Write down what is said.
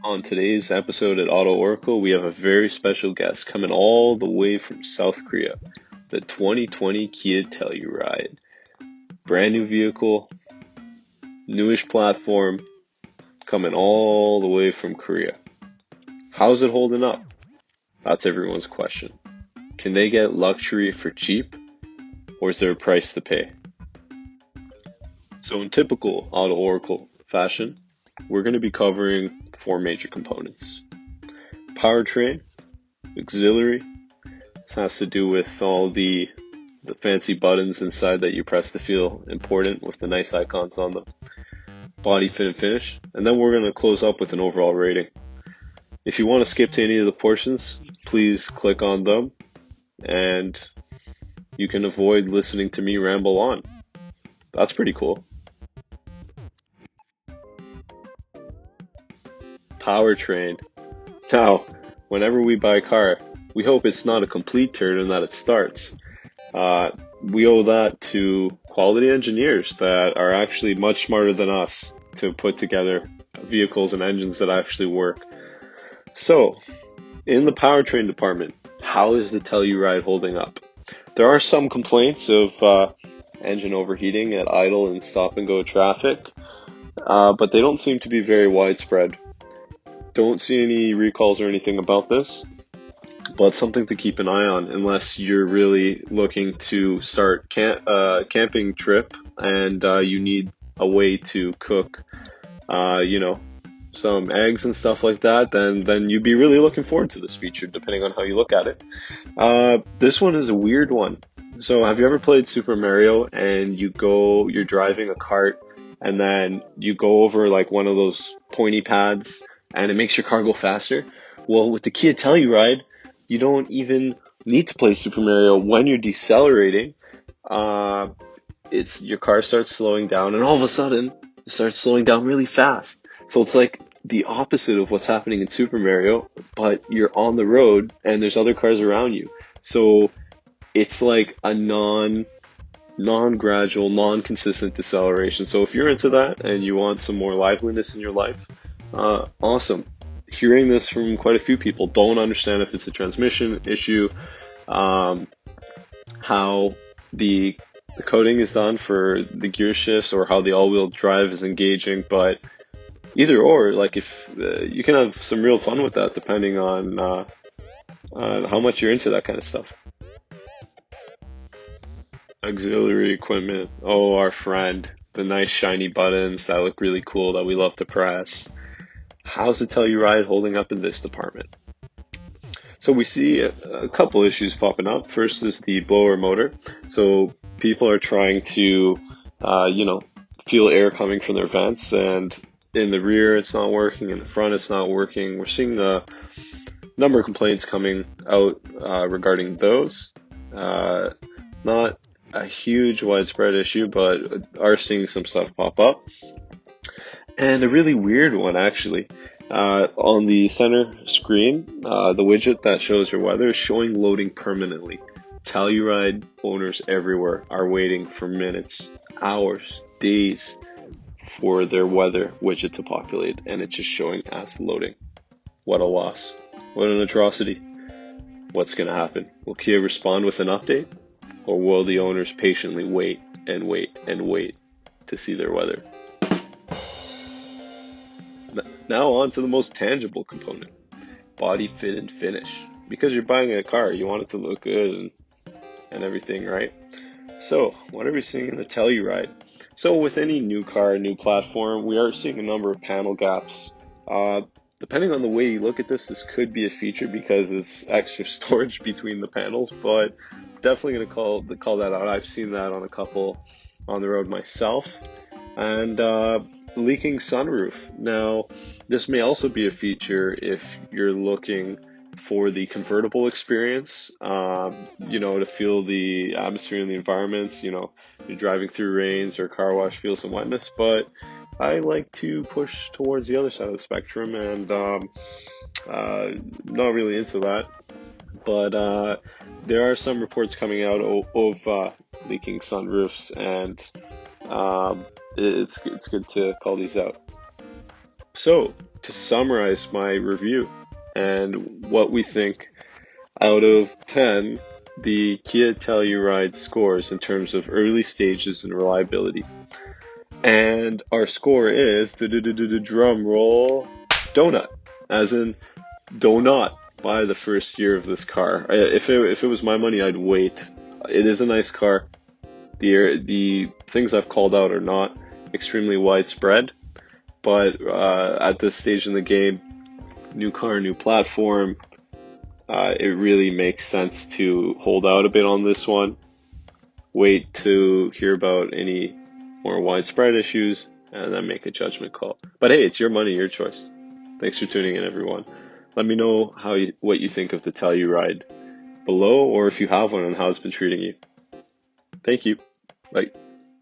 On today's episode at Auto Oracle, we have a very special guest coming all the way from South Korea, the 2020 Kia Telluride. Brand new vehicle, newish platform, coming all the way from Korea. How's it holding up? That's everyone's question. Can they get luxury for cheap, or is there a price to pay? So in typical Auto Oracle fashion, we're going to be covering four major components. Powertrain, auxiliary. This has to do with all the fancy buttons inside that you press to feel important with the nice icons on them. Body, fit, and finish. And then we're going to close up with an overall rating. If you want to skip to any of the portions, please click on them and you can avoid listening to me ramble on. That's pretty cool. Powertrain. Now, whenever we buy a car, we hope it's not a complete turd and that it starts. We owe that to quality engineers that are actually much smarter than us to put together vehicles and engines that actually work. So, in the powertrain department, how is the Telluride holding up? There are some complaints of engine overheating at idle and stop-and-go traffic, but they don't seem to be very widespread. Don't see any recalls or anything about this, but something to keep an eye on unless you're really looking to start camping trip and you need a way to cook, some eggs and stuff like that, then you'd be really looking forward to this feature depending on how you look at it. This one is a weird one. So have you ever played Super Mario and you're driving a cart and then you go over like one of those pointy pads and it makes your car go faster? Well, with the Kia Telluride, you don't even need to play Super Mario. When you're decelerating, your car starts slowing down, and all of a sudden, it starts slowing down really fast. So it's like the opposite of what's happening in Super Mario, but you're on the road and there's other cars around you. So it's like a non-gradual, non-consistent deceleration. So if you're into that and you want some more liveliness in your life, awesome. Hearing this from quite a few people, don't understand if it's a transmission issue, how the coding is done for the gear shifts, or how the all-wheel drive is engaging. But either or, like if you can have some real fun with that, depending on how much you're into that kind of stuff. Auxiliary equipment. Oh, our friend, the nice shiny buttons that look really cool that we love to press. How's the Telluride holding up in this department? So we see a couple issues popping up. First is the blower motor. So people are trying to, feel air coming from their vents, and in the rear it's not working, in the front it's not working. We're seeing a number of complaints coming out regarding those. Not a huge widespread issue, but are seeing some stuff pop up. And a really weird one, actually. On the center screen, the widget that shows your weather is showing loading permanently. Telluride owners everywhere are waiting for minutes, hours, days for their weather widget to populate, and it's just showing as loading. What a loss. What an atrocity. What's going to happen? Will Kia respond with an update? Or will the owners patiently wait and wait and wait to see their weather? Now on to the most tangible component, body, fit, and finish. Because you're buying a car, you want it to look good and everything, right? So, what are we seeing in the Telluride? So with any new car, new platform, we are seeing a number of panel gaps. Depending on the way you look at this could be a feature because it's extra storage between the panels, but definitely going to call that out. I've seen that on a couple on the road myself. And leaking sunroof. Now, this may also be a feature if you're looking for the convertible experience, to feel the atmosphere and the environments. You're driving through rains or car wash, feel some wetness, but I like to push towards the other side of the spectrum and not really into that. But there are some reports coming out of leaking sunroofs, and it's good to call these out. So to summarize my review and what we think out of 10 the Kia Telluride scores in terms of early stages and reliability. And our score is, drum roll, donut, as in do not buy the first year of this car. If it was my money, I'd wait. It is a nice car. The things I've called out are not extremely widespread, but at this stage in the game, new car, new platform, it really makes sense to hold out a bit on this one, wait to hear about any more widespread issues, and then make a judgment call. But hey, it's your money, your choice. Thanks for tuning in, everyone. Let me know what you think of the Telluride below, or if you have one and how it's been treating you. Thank you. Bye.